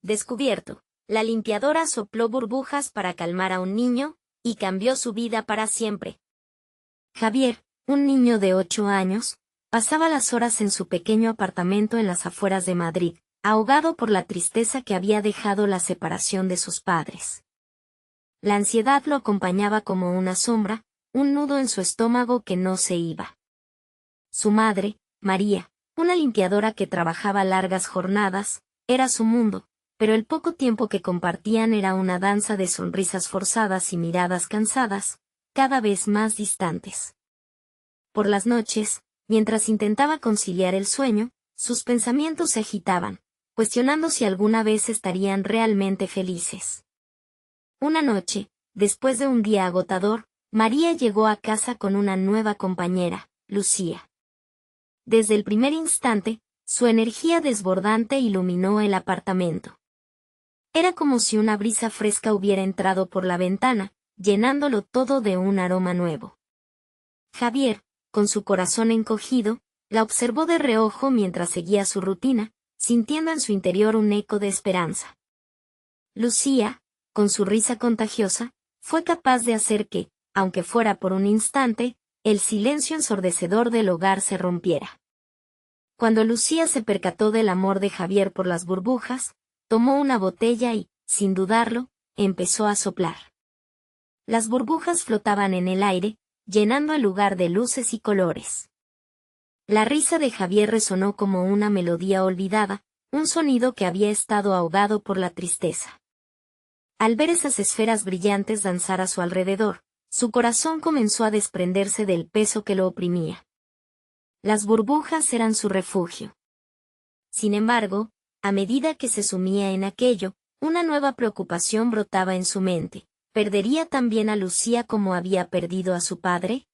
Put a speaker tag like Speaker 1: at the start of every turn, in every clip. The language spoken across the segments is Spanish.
Speaker 1: Descubierto. La limpiadora sopló burbujas para calmar a un niño, y cambió su vida para siempre. Javier, un niño de 8 años, pasaba las horas en su pequeño apartamento en las afueras de Madrid, ahogado por la tristeza que había dejado la separación de sus padres. La ansiedad lo acompañaba como una sombra, un nudo en su estómago que no se iba. Su madre, María, una limpiadora que trabajaba largas jornadas, era su mundo, pero el poco tiempo que compartían era una danza de sonrisas forzadas y miradas cansadas, cada vez más distantes. Por las noches, mientras intentaba conciliar el sueño, sus pensamientos se agitaban, cuestionando si alguna vez estarían realmente felices. Una noche, después de un día agotador, María llegó a casa con una nueva compañera, Lucía. Desde el primer instante, su energía desbordante iluminó el apartamento. Era como si una brisa fresca hubiera entrado por la ventana, llenándolo todo de un aroma nuevo. Javier, con su corazón encogido, la observó de reojo mientras seguía su rutina, sintiendo en su interior un eco de esperanza. Lucía, con su risa contagiosa, fue capaz de hacer que, aunque fuera por un instante, el silencio ensordecedor del hogar se rompiera. Cuando Lucía se percató del amor de Javier por las burbujas, tomó una botella y, sin dudarlo, empezó a soplar. Las burbujas flotaban en el aire, llenando el lugar de luces y colores. La risa de Javier resonó como una melodía olvidada, un sonido que había estado ahogado por la tristeza. Al ver esas esferas brillantes danzar a su alrededor, su corazón comenzó a desprenderse del peso que lo oprimía. Las burbujas eran su refugio. Sin embargo, a medida que se sumía en aquello, una nueva preocupación brotaba en su mente. ¿Perdería también a Lucía como había perdido a su padre?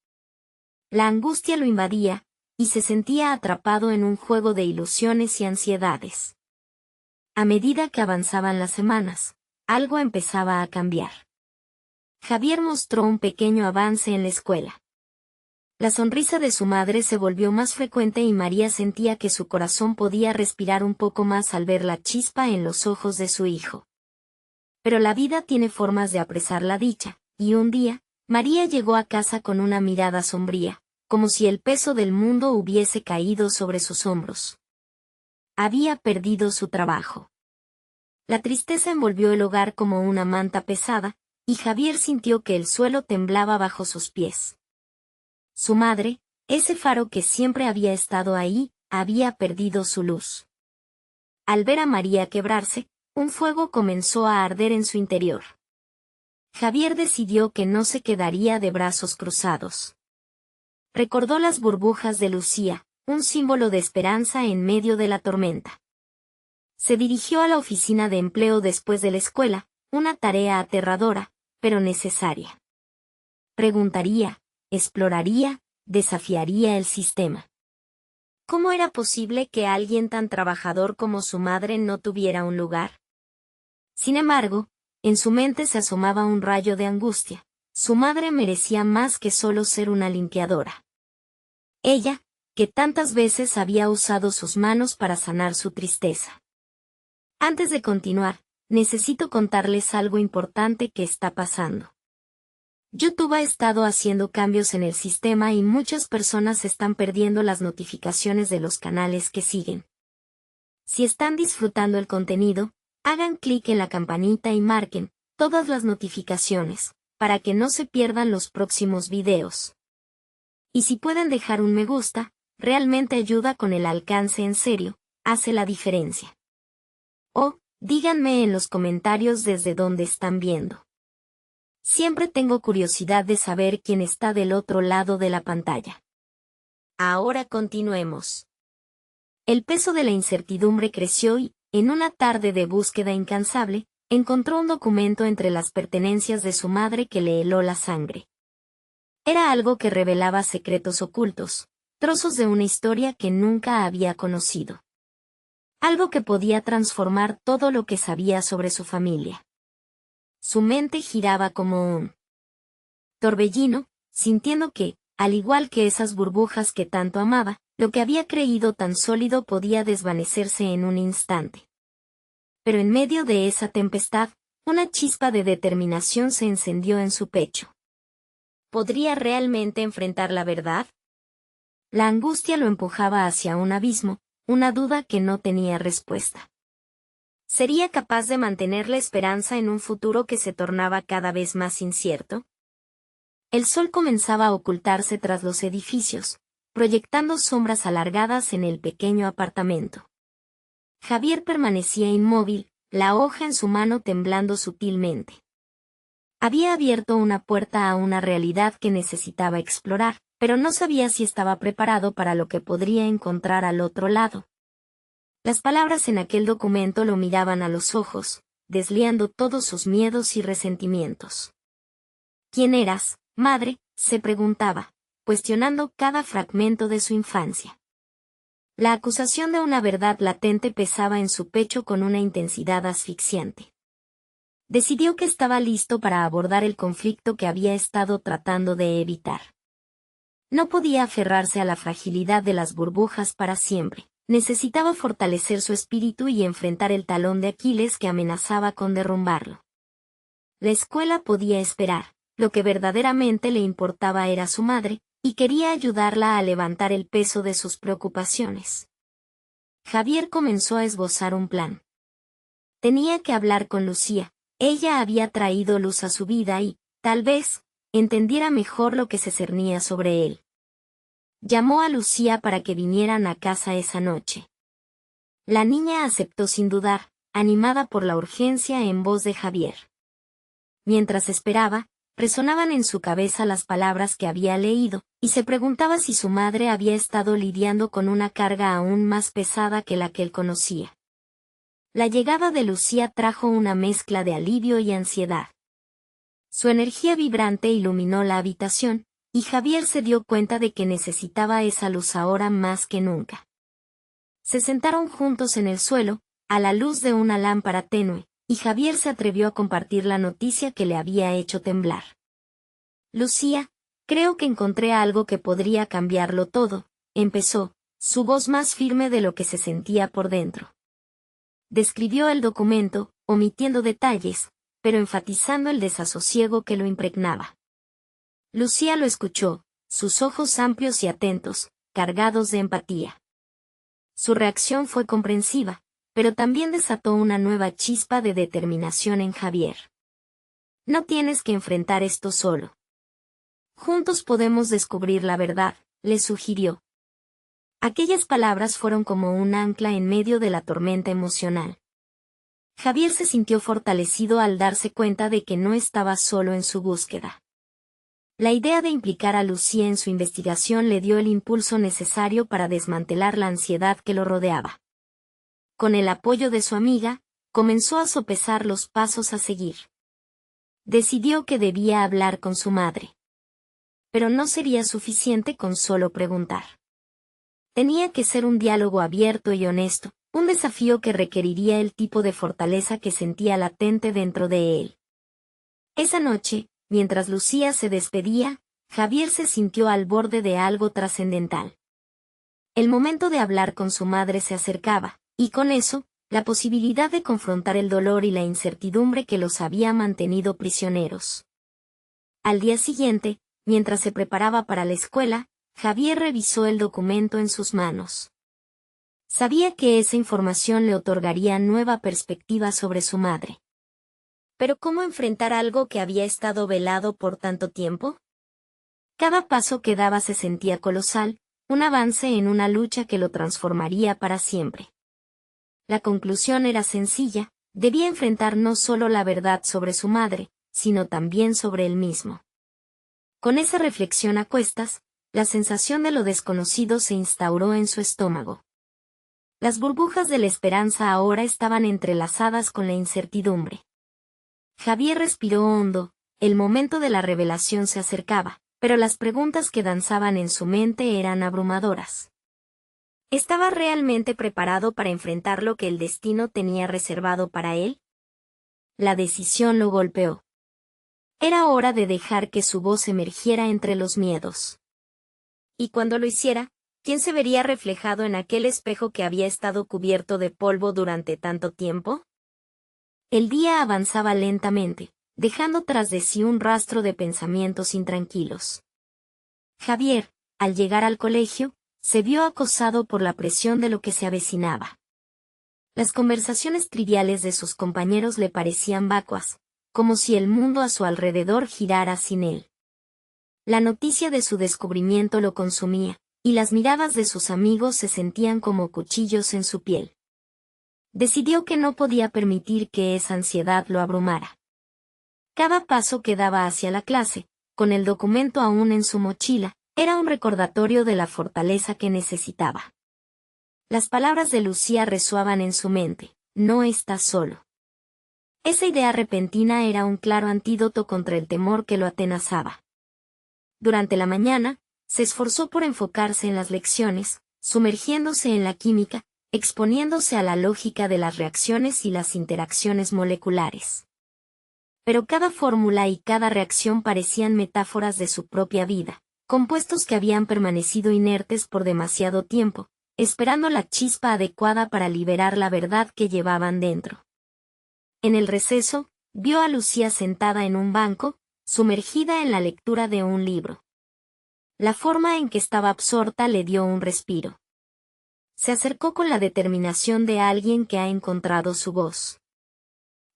Speaker 1: La angustia lo invadía, y se sentía atrapado en un juego de ilusiones y ansiedades. A medida que avanzaban las semanas, algo empezaba a cambiar. Javier mostró un pequeño avance en la escuela. La sonrisa de su madre se volvió más frecuente y María sentía que su corazón podía respirar un poco más al ver la chispa en los ojos de su hijo. Pero la vida tiene formas de apresar la dicha, y un día, María llegó a casa con una mirada sombría, como si el peso del mundo hubiese caído sobre sus hombros. Había perdido su trabajo. La tristeza envolvió el hogar como una manta pesada, y Javier sintió que el suelo temblaba bajo sus pies. Su madre, ese faro que siempre había estado ahí, había perdido su luz. Al ver a María quebrarse, un fuego comenzó a arder en su interior. Javier decidió que no se quedaría de brazos cruzados. Recordó las burbujas de Lucía, un símbolo de esperanza en medio de la tormenta. Se dirigió a la oficina de empleo después de la escuela, una tarea aterradora, pero necesaria. Preguntaría, exploraría, desafiaría el sistema. ¿Cómo era posible que alguien tan trabajador como su madre no tuviera un lugar? Sin embargo, en su mente se asomaba un rayo de angustia. Su madre merecía más que solo ser una limpiadora. Ella, que tantas veces había usado sus manos para sanar su tristeza. Antes de continuar, necesito contarles algo importante que está pasando. YouTube ha estado haciendo cambios en el sistema y muchas personas están perdiendo las notificaciones de los canales que siguen. Si están disfrutando el contenido, hagan clic en la campanita y marquen todas las notificaciones, para que no se pierdan los próximos videos. Y si pueden dejar un me gusta, realmente ayuda con el alcance en serio, hace la diferencia. O, díganme en los comentarios desde dónde están viendo. Siempre tengo curiosidad de saber quién está del otro lado de la pantalla. Ahora continuemos. El peso de la incertidumbre creció y, en una tarde de búsqueda incansable, encontró un documento entre las pertenencias de su madre que le heló la sangre. Era algo que revelaba secretos ocultos, trozos de una historia que nunca había conocido. Algo que podía transformar todo lo que sabía sobre su familia. Su mente giraba como un torbellino, sintiendo que, al igual que esas burbujas que tanto amaba, lo que había creído tan sólido podía desvanecerse en un instante. Pero en medio de esa tempestad, una chispa de determinación se encendió en su pecho. ¿Podría realmente enfrentar la verdad? La angustia lo empujaba hacia un abismo, una duda que no tenía respuesta. ¿Sería capaz de mantener la esperanza en un futuro que se tornaba cada vez más incierto? El sol comenzaba a ocultarse tras los edificios, proyectando sombras alargadas en el pequeño apartamento. Javier permanecía inmóvil, la hoja en su mano temblando sutilmente. Había abierto una puerta a una realidad que necesitaba explorar, pero no sabía si estaba preparado para lo que podría encontrar al otro lado. Las palabras en aquel documento lo miraban a los ojos, desliando todos sus miedos y resentimientos. ¿Quién eras, madre?, se preguntaba, cuestionando cada fragmento de su infancia. La acusación de una verdad latente pesaba en su pecho con una intensidad asfixiante. Decidió que estaba listo para abordar el conflicto que había estado tratando de evitar. No podía aferrarse a la fragilidad de las burbujas para siempre. Necesitaba fortalecer su espíritu y enfrentar el talón de Aquiles que amenazaba con derrumbarlo. La escuela podía esperar, lo que verdaderamente le importaba era su madre, y quería ayudarla a levantar el peso de sus preocupaciones. Javier comenzó a esbozar un plan. Tenía que hablar con Lucía. Ella había traído luz a su vida y, tal vez, entendiera mejor lo que se cernía sobre él. Llamó a Lucía para que vinieran a casa esa noche. La niña aceptó sin dudar, animada por la urgencia en voz de Javier. Mientras esperaba, resonaban en su cabeza las palabras que había leído, y se preguntaba si su madre había estado lidiando con una carga aún más pesada que la que él conocía. La llegada de Lucía trajo una mezcla de alivio y ansiedad. Su energía vibrante iluminó la habitación, y Javier se dio cuenta de que necesitaba esa luz ahora más que nunca. Se sentaron juntos en el suelo, a la luz de una lámpara tenue, y Javier se atrevió a compartir la noticia que le había hecho temblar. Lucía, creo que encontré algo que podría cambiarlo todo, empezó, su voz más firme de lo que se sentía por dentro. Describió el documento, omitiendo detalles, pero enfatizando el desasosiego que lo impregnaba. Lucía lo escuchó, sus ojos amplios y atentos, cargados de empatía. Su reacción fue comprensiva, pero también desató una nueva chispa de determinación en Javier. No tienes que enfrentar esto solo. Juntos podemos descubrir la verdad, le sugirió. Aquellas palabras fueron como un ancla en medio de la tormenta emocional. Javier se sintió fortalecido al darse cuenta de que no estaba solo en su búsqueda. La idea de implicar a Lucía en su investigación le dio el impulso necesario para desmantelar la ansiedad que lo rodeaba. Con el apoyo de su amiga, comenzó a sopesar los pasos a seguir. Decidió que debía hablar con su madre. Pero no sería suficiente con solo preguntar. Tenía que ser un diálogo abierto y honesto, un desafío que requeriría el tipo de fortaleza que sentía latente dentro de él. Esa noche, mientras Lucía se despedía, Javier se sintió al borde de algo trascendental. El momento de hablar con su madre se acercaba, y con eso, la posibilidad de confrontar el dolor y la incertidumbre que los había mantenido prisioneros. Al día siguiente, mientras se preparaba para la escuela, Javier revisó el documento en sus manos. Sabía que esa información le otorgaría nueva perspectiva sobre su madre. ¿Pero cómo enfrentar algo que había estado velado por tanto tiempo? Cada paso que daba se sentía colosal, un avance en una lucha que lo transformaría para siempre. La conclusión era sencilla, debía enfrentar no solo la verdad sobre su madre, sino también sobre él mismo. Con esa reflexión a cuestas, la sensación de lo desconocido se instauró en su estómago. Las burbujas de la esperanza ahora estaban entrelazadas con la incertidumbre. Javier respiró hondo, el momento de la revelación se acercaba, pero las preguntas que danzaban en su mente eran abrumadoras. ¿Estaba realmente preparado para enfrentar lo que el destino tenía reservado para él? La decisión lo golpeó. Era hora de dejar que su voz emergiera entre los miedos. Y cuando lo hiciera, ¿quién se vería reflejado en aquel espejo que había estado cubierto de polvo durante tanto tiempo? El día avanzaba lentamente, dejando tras de sí un rastro de pensamientos intranquilos. Javier, al llegar al colegio, se vio acosado por la presión de lo que se avecinaba. Las conversaciones triviales de sus compañeros le parecían vacuas, como si el mundo a su alrededor girara sin él. La noticia de su descubrimiento lo consumía, y las miradas de sus amigos se sentían como cuchillos en su piel. Decidió que no podía permitir que esa ansiedad lo abrumara. Cada paso que daba hacia la clase, con el documento aún en su mochila, era un recordatorio de la fortaleza que necesitaba. Las palabras de Lucía resoaban en su mente: no estás solo. Esa idea repentina era un claro antídoto contra el temor que lo atenazaba. Durante la mañana, se esforzó por enfocarse en las lecciones, sumergiéndose en la química, exponiéndose a la lógica de las reacciones y las interacciones moleculares. Pero cada fórmula y cada reacción parecían metáforas de su propia vida, compuestos que habían permanecido inertes por demasiado tiempo, esperando la chispa adecuada para liberar la verdad que llevaban dentro. En el receso, vio a Lucía sentada en un banco, sumergida en la lectura de un libro. La forma en que estaba absorta le dio un respiro. Se acercó con la determinación de alguien que ha encontrado su voz.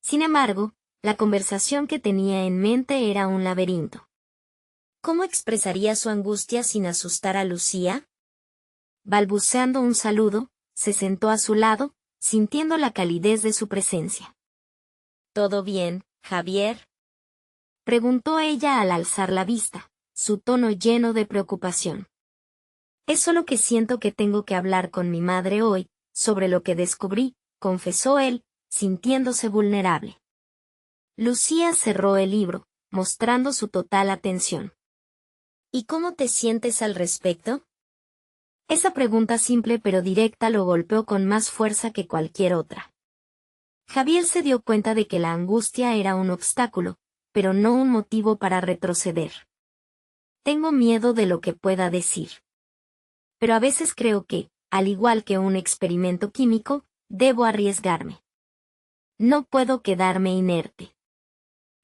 Speaker 1: Sin embargo, la conversación que tenía en mente era un laberinto. ¿Cómo expresaría su angustia sin asustar a Lucía? Balbuceando un saludo, se sentó a su lado, sintiendo la calidez de su presencia. ¿Todo bien, Javier?, preguntó ella al alzar la vista, su tono lleno de preocupación. Es solo que siento que tengo que hablar con mi madre hoy, sobre lo que descubrí, confesó él, sintiéndose vulnerable. Lucía cerró el libro, mostrando su total atención. ¿Y cómo te sientes al respecto? Esa pregunta simple pero directa lo golpeó con más fuerza que cualquier otra. Javier se dio cuenta de que la angustia era un obstáculo, pero no un motivo para retroceder. Tengo miedo de lo que pueda decir. Pero a veces creo que, al igual que un experimento químico, debo arriesgarme. No puedo quedarme inerte.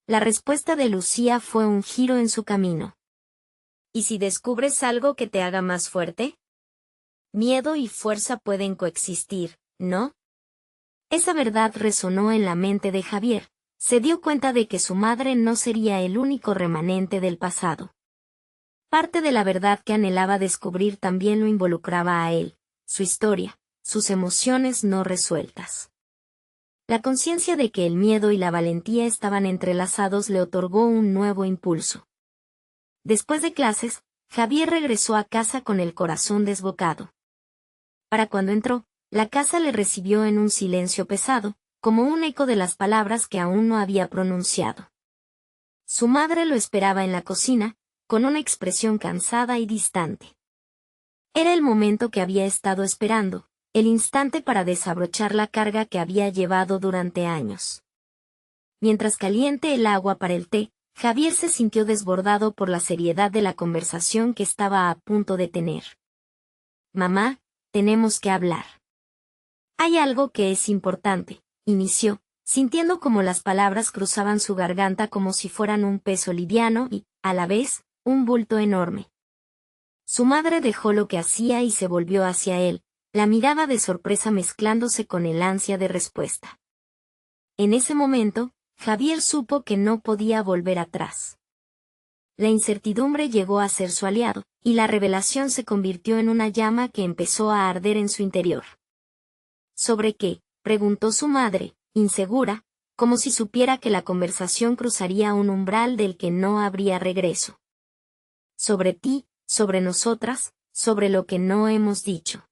Speaker 1: La respuesta de Lucía fue un giro en su camino. ¿Y si descubres algo que te haga más fuerte? Miedo y fuerza pueden coexistir, ¿no? Esa verdad resonó en la mente de Javier. Se dio cuenta de que su madre no sería el único remanente del pasado. Parte de la verdad que anhelaba descubrir también lo involucraba a él, su historia, sus emociones no resueltas. La conciencia de que el miedo y la valentía estaban entrelazados le otorgó un nuevo impulso. Después de clases, Javier regresó a casa con el corazón desbocado. Para cuando entró, la casa le recibió en un silencio pesado, como un eco de las palabras que aún no había pronunciado. Su madre lo esperaba en la cocina, con una expresión cansada y distante. Era el momento que había estado esperando, el instante para desabrochar la carga que había llevado durante años. Mientras caliente el agua para el té, Javier se sintió desbordado por la seriedad de la conversación que estaba a punto de tener. Mamá, tenemos que hablar. Hay algo que es importante, inició, sintiendo como las palabras cruzaban su garganta como si fueran un peso liviano y, a la vez, un bulto enorme. Su madre dejó lo que hacía y se volvió hacia él, la mirada de sorpresa mezclándose con el ansia de respuesta. En ese momento, Javier supo que no podía volver atrás. La incertidumbre llegó a ser su aliado, y la revelación se convirtió en una llama que empezó a arder en su interior. ¿Sobre qué?, preguntó su madre, insegura, como si supiera que la conversación cruzaría un umbral del que no habría regreso. Sobre ti, sobre nosotras, sobre lo que no hemos dicho.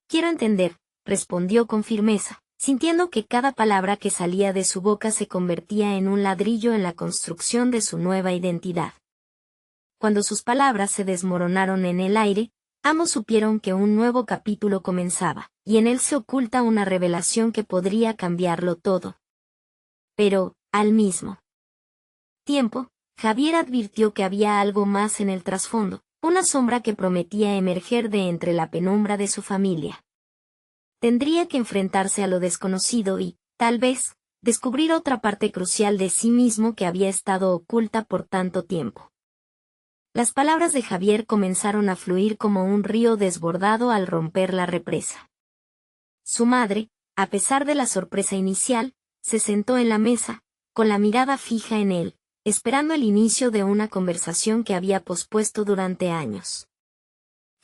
Speaker 1: Quiero entender, respondió con firmeza, sintiendo que cada palabra que salía de su boca se convertía en un ladrillo en la construcción de su nueva identidad. Cuando sus palabras se desmoronaron en el aire, ambos supieron que un nuevo capítulo comenzaba, y en él se oculta una revelación que podría cambiarlo todo. Pero, al mismo tiempo, Javier advirtió que había algo más en el trasfondo, una sombra que prometía emerger de entre la penumbra de su familia. Tendría que enfrentarse a lo desconocido y, tal vez, descubrir otra parte crucial de sí mismo que había estado oculta por tanto tiempo. Las palabras de Javier comenzaron a fluir como un río desbordado al romper la represa. Su madre, a pesar de la sorpresa inicial, se sentó en la mesa, con la mirada fija en él, esperando el inicio de una conversación que había pospuesto durante años.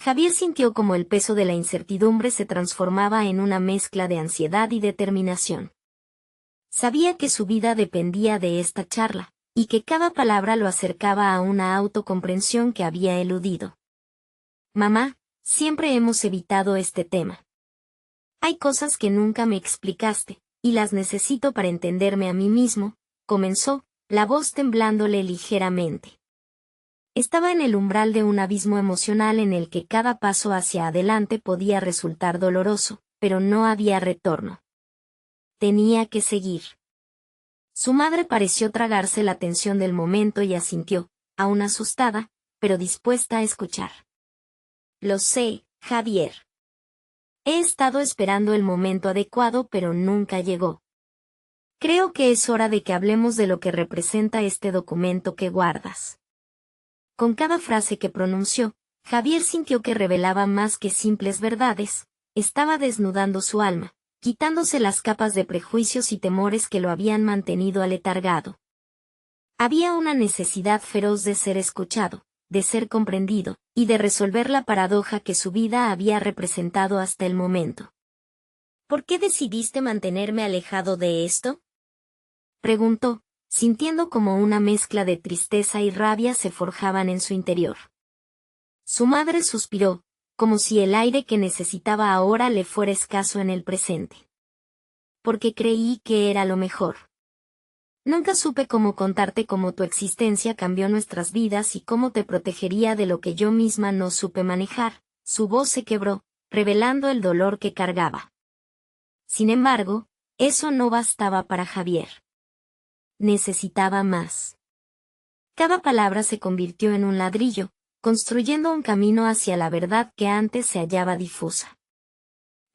Speaker 1: Javier sintió como el peso de la incertidumbre se transformaba en una mezcla de ansiedad y determinación. Sabía que su vida dependía de esta charla, y que cada palabra lo acercaba a una autocomprensión que había eludido. Mamá, siempre hemos evitado este tema. Hay cosas que nunca me explicaste, y las necesito para entenderme a mí mismo, comenzó, la voz temblándole ligeramente. Estaba en el umbral de un abismo emocional en el que cada paso hacia adelante podía resultar doloroso, pero no había retorno. Tenía que seguir. Su madre pareció tragarse la tensión del momento y asintió, aún asustada, pero dispuesta a escuchar. Lo sé, Javier. He estado esperando el momento adecuado, pero nunca llegó. Creo que es hora de que hablemos de lo que representa este documento que guardas. Con cada frase que pronunció, Javier sintió que revelaba más que simples verdades, estaba desnudando su alma, quitándose las capas de prejuicios y temores que lo habían mantenido aletargado. Había una necesidad feroz de ser escuchado, de ser comprendido, y de resolver la paradoja que su vida había representado hasta el momento. ¿Por qué decidiste mantenerme alejado de esto?, preguntó, sintiendo como una mezcla de tristeza y rabia se forjaban en su interior. Su madre suspiró, como si el aire que necesitaba ahora le fuera escaso en el presente. Porque creí que era lo mejor. Nunca supe cómo contarte cómo tu existencia cambió nuestras vidas y cómo te protegería de lo que yo misma no supe manejar. Su voz se quebró, revelando el dolor que cargaba. Sin embargo, eso no bastaba para Javier. Necesitaba más. Cada palabra se convirtió en un ladrillo, construyendo un camino hacia la verdad que antes se hallaba difusa.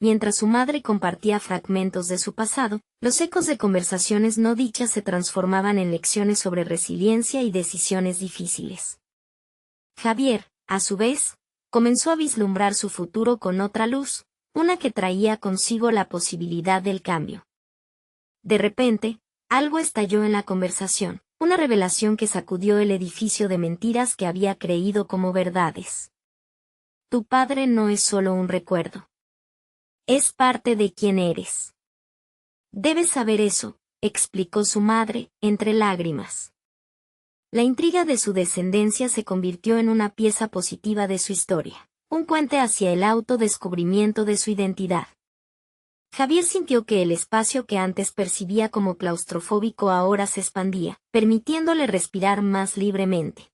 Speaker 1: Mientras su madre compartía fragmentos de su pasado, los ecos de conversaciones no dichas se transformaban en lecciones sobre resiliencia y decisiones difíciles. Javier, a su vez, comenzó a vislumbrar su futuro con otra luz, una que traía consigo la posibilidad del cambio. De repente, algo estalló en la conversación, una revelación que sacudió el edificio de mentiras que había creído como verdades. Tu padre no es solo un recuerdo. Es parte de quién eres. Debes saber eso, explicó su madre, entre lágrimas. La intriga de su descendencia se convirtió en una pieza positiva de su historia, un puente hacia el autodescubrimiento de su identidad. Javier sintió que el espacio que antes percibía como claustrofóbico ahora se expandía, permitiéndole respirar más libremente.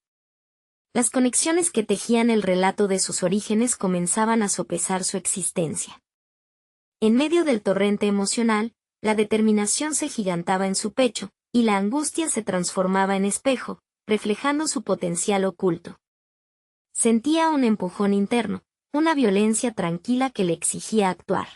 Speaker 1: Las conexiones que tejían el relato de sus orígenes comenzaban a sopesar su existencia. En medio del torrente emocional, la determinación se gigantaba en su pecho, y la angustia se transformaba en espejo, reflejando su potencial oculto. Sentía un empujón interno, una violencia tranquila que le exigía actuar.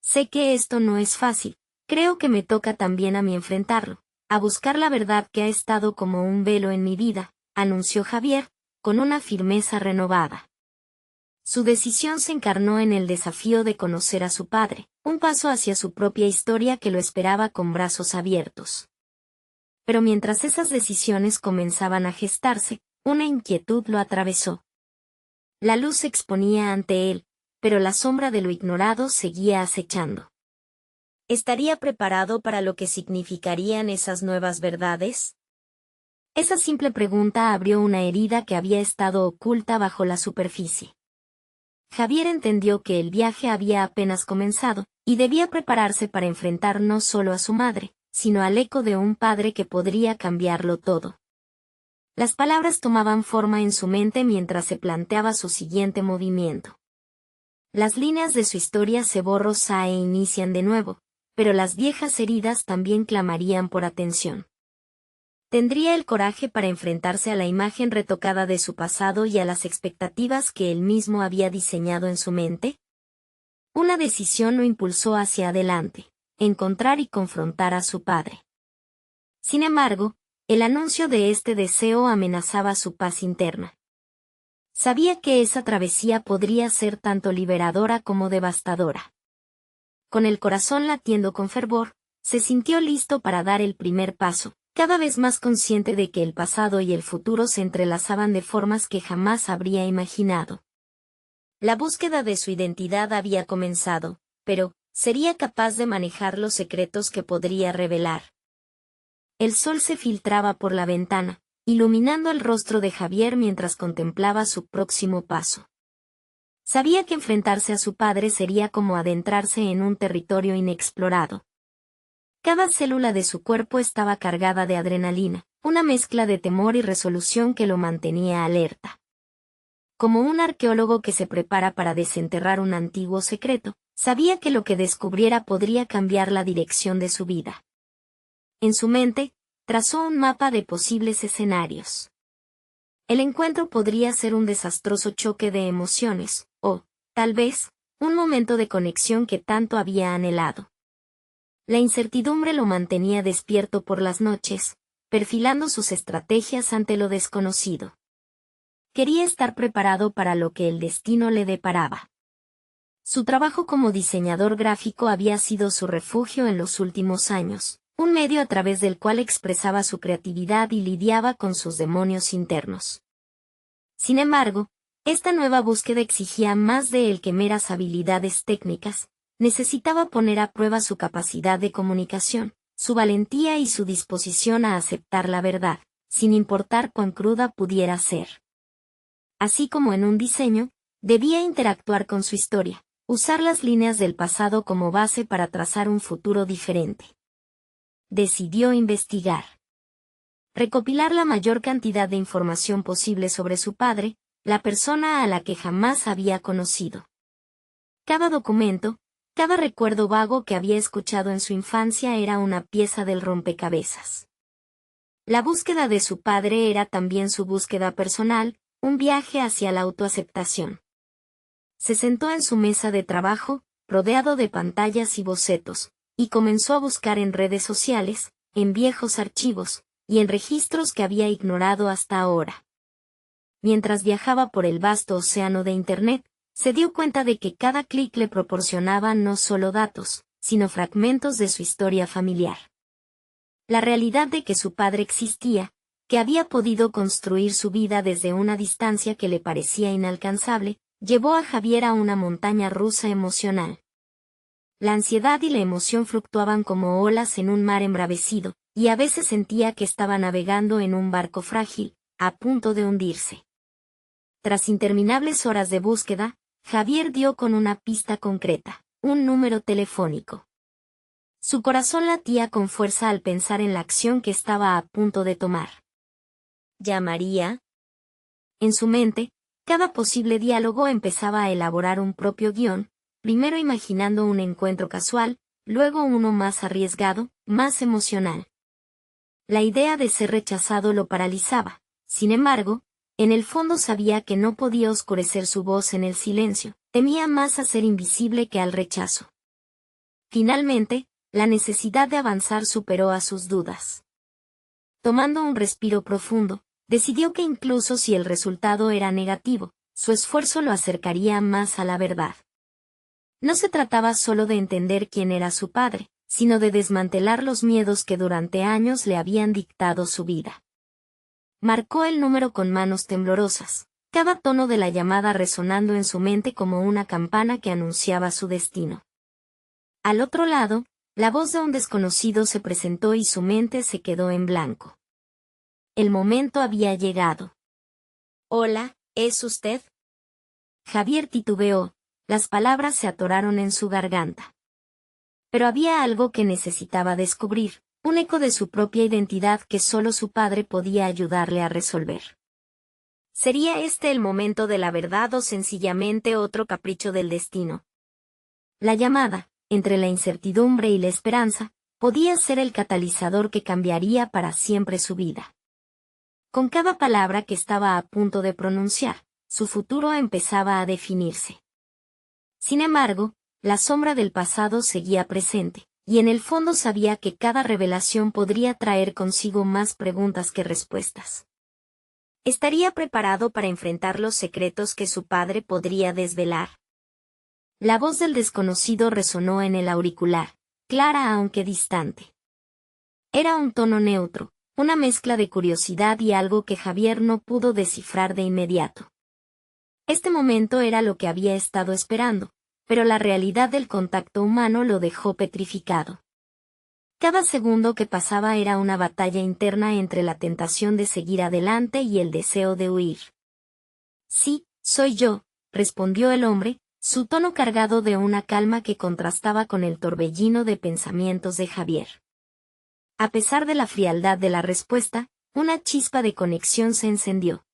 Speaker 1: Sé que esto no es fácil, creo que me toca también a mí enfrentarlo, a buscar la verdad que ha estado como un velo en mi vida, anunció Javier, con una firmeza renovada. Su decisión se encarnó en el desafío de conocer a su padre, un paso hacia su propia historia que lo esperaba con brazos abiertos. Pero mientras esas decisiones comenzaban a gestarse, una inquietud lo atravesó. La luz se exponía ante él, pero la sombra de lo ignorado seguía acechando. ¿Estaría preparado para lo que significarían esas nuevas verdades? Esa simple pregunta abrió una herida que había estado oculta bajo la superficie. Javier entendió que el viaje había apenas comenzado, y debía prepararse para enfrentar no solo a su madre, sino al eco de un padre que podría cambiarlo todo. Las palabras tomaban forma en su mente mientras se planteaba su siguiente movimiento. Las líneas de su historia se borran e inician de nuevo, pero las viejas heridas también clamarían por atención. ¿Tendría el coraje para enfrentarse a la imagen retocada de su pasado y a las expectativas que él mismo había diseñado en su mente? Una decisión lo impulsó hacia adelante, encontrar y confrontar a su padre. Sin embargo, el anuncio de este deseo amenazaba su paz interna. Sabía que esa travesía podría ser tanto liberadora como devastadora. Con el corazón latiendo con fervor, se sintió listo para dar el primer paso, cada vez más consciente de que el pasado y el futuro se entrelazaban de formas que jamás habría imaginado. La búsqueda de su identidad había comenzado, pero, ¿sería capaz de manejar los secretos que podría revelar? El sol se filtraba por la ventana, iluminando el rostro de Javier mientras contemplaba su próximo paso. Sabía que enfrentarse a su padre sería como adentrarse en un territorio inexplorado. Cada célula de su cuerpo estaba cargada de adrenalina, una mezcla de temor y resolución que lo mantenía alerta. Como un arqueólogo que se prepara para desenterrar un antiguo secreto, sabía que lo que descubriera podría cambiar la dirección de su vida. En su mente, trazó un mapa de posibles escenarios. El encuentro podría ser un desastroso choque de emociones, o, tal vez, un momento de conexión que tanto había anhelado. La incertidumbre lo mantenía despierto por las noches, perfilando sus estrategias ante lo desconocido. Quería estar preparado para lo que el destino le deparaba. Su trabajo como diseñador gráfico había sido su refugio en los últimos años, un medio a través del cual expresaba su creatividad y lidiaba con sus demonios internos. Sin embargo, esta nueva búsqueda exigía más de él que meras habilidades técnicas. Necesitaba poner a prueba su capacidad de comunicación, su valentía y su disposición a aceptar la verdad, sin importar cuán cruda pudiera ser. Así como en un diseño, debía interactuar con su historia, usar las líneas del pasado como base para trazar un futuro diferente. Decidió investigar. Recopilar la mayor cantidad de información posible sobre su padre, la persona a la que jamás había conocido. Cada documento, cada recuerdo vago que había escuchado en su infancia era una pieza del rompecabezas. La búsqueda de su padre era también su búsqueda personal, un viaje hacia la autoaceptación. Se sentó en su mesa de trabajo, rodeado de pantallas y bocetos, y comenzó a buscar en redes sociales, en viejos archivos, y en registros que había ignorado hasta ahora. Mientras viajaba por el vasto océano de Internet, se dio cuenta de que cada clic le proporcionaba no solo datos, sino fragmentos de su historia familiar. La realidad de que su padre existía, que había podido construir su vida desde una distancia que le parecía inalcanzable, llevó a Javier a una montaña rusa emocional. La ansiedad y la emoción fluctuaban como olas en un mar embravecido, y a veces sentía que estaba navegando en un barco frágil, a punto de hundirse. Tras interminables horas de búsqueda, Javier dio con una pista concreta, un número telefónico. Su corazón latía con fuerza al pensar en la acción que estaba a punto de tomar. ¿Llamaría? En su mente, cada posible diálogo empezaba a elaborar un propio guión, primero imaginando un encuentro casual, luego uno más arriesgado, más emocional. La idea de ser rechazado lo paralizaba. Sin embargo, en el fondo sabía que no podía oscurecer su voz en el silencio, temía más a ser invisible que al rechazo. Finalmente, la necesidad de avanzar superó a sus dudas. Tomando un respiro profundo, decidió que incluso si el resultado era negativo, su esfuerzo lo acercaría más a la verdad. No se trataba solo de entender quién era su padre, sino de desmantelar los miedos que durante años le habían dictado su vida. Marcó el número con manos temblorosas, cada tono de la llamada resonando en su mente como una campana que anunciaba su destino. Al otro lado, la voz de un desconocido se presentó y su mente se quedó en blanco. El momento había llegado. Hola, ¿es usted? Javier titubeó, las palabras se atoraron en su garganta. Pero había algo que necesitaba descubrir, un eco de su propia identidad que solo su padre podía ayudarle a resolver. ¿Sería este el momento de la verdad o sencillamente otro capricho del destino? La llamada, entre la incertidumbre y la esperanza, podía ser el catalizador que cambiaría para siempre su vida. Con cada palabra que estaba a punto de pronunciar, su futuro empezaba a definirse. Sin embargo, la sombra del pasado seguía presente, y en el fondo sabía que cada revelación podría traer consigo más preguntas que respuestas. Estaría preparado para enfrentar los secretos que su padre podría desvelar. La voz del desconocido resonó en el auricular, clara aunque distante. Era un tono neutro, una mezcla de curiosidad y algo que Javier no pudo descifrar de inmediato. Este momento era lo que había estado esperando, pero la realidad del contacto humano lo dejó petrificado. Cada segundo que pasaba era una batalla interna entre la tentación de seguir adelante y el deseo de huir. Sí, soy yo, respondió el hombre, su tono cargado de una calma que contrastaba con el torbellino de pensamientos de Javier. A pesar de la frialdad de la respuesta, una chispa de conexión se encendió.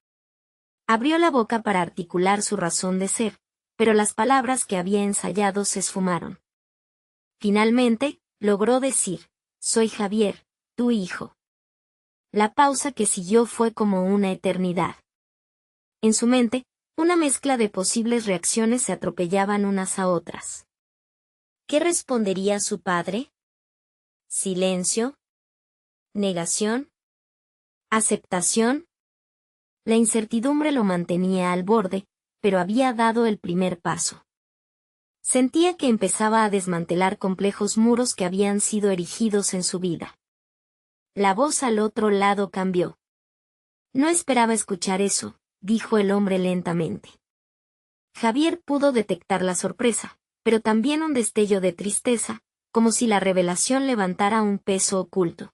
Speaker 1: Abrió la boca para articular su razón de ser, pero las palabras que había ensayado se esfumaron. Finalmente, logró decir: soy Javier, tu hijo. La pausa que siguió fue como una eternidad. En su mente, una mezcla de posibles reacciones se atropellaban unas a otras. ¿Qué respondería su padre? ¿Silencio? ¿Negación? ¿Aceptación? La incertidumbre lo mantenía al borde, pero había dado el primer paso. Sentía que empezaba a desmantelar complejos muros que habían sido erigidos en su vida. La voz al otro lado cambió. No esperaba escuchar eso, dijo el hombre lentamente. Javier pudo detectar la sorpresa, pero también un destello de tristeza, como si la revelación levantara un peso oculto.